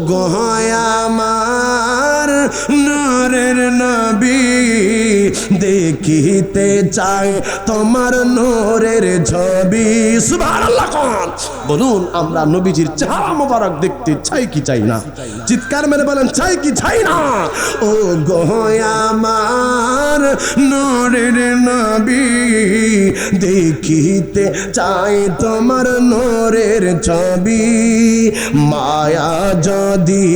গয়া আমার নূরের নবী দেখিতে চাই তোমার নূরের ছবি সুবহানাল্লাহ কোন বলুন আমরা নবীজির চেহারা মোবারক দেখতে চাই কি চাই না চিৎকার মেরে বলেন চাই কি চাই না ও গয়া আমার নূরের নবী দেখিতে চাই তোমার নূরের ছবি মায়া যদি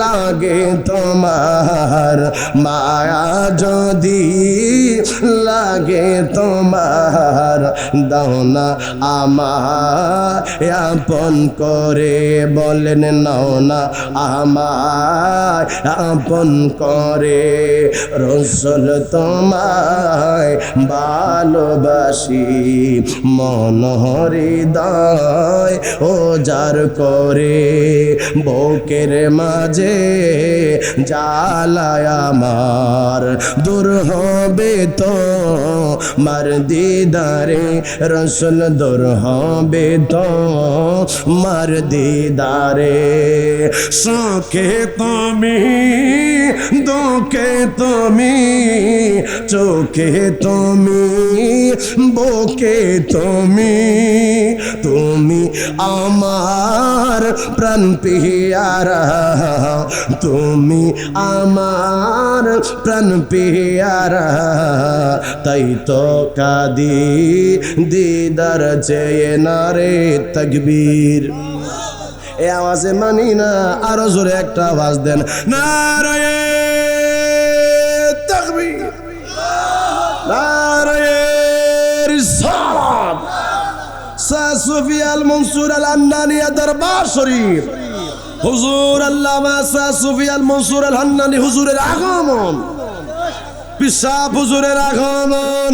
লাগে তোমার মায়া যদি লাগে তোমার দাও না আমায় আপন করে বলেন নাও না আমায় আপন করে রসুল তোমায় ভালোবাসি মন হৃদয় ও যার করে বুকের মাঝে জ্বালায় আমার দূর হবে তো মার দিদারে রসুল দূর হবে তো মার দিদারে সুখে তুমি দুঃখে তুমি চোখে তুমি বুকে তুমি তুমি আমার প্রাণ পিয়ারা তুমি আমার প্রাণ পিয়ারা তাই তো কাদি দিদার চেয়ে না রে তাকবীর এ আওয়াজে মানি না আরো জোরে একটা আওয়াজ দেন নারায়ে তাকবীর নারায়ে রিসালাত শাহ সুফি আল মনসুর আল হান্নানী দরবার শরীফ হুজুর আল্লামা শাহ সুফি আল মনসুর আল হান্নানী হুজুরের আগমন পিসাব হুজুরের আগমন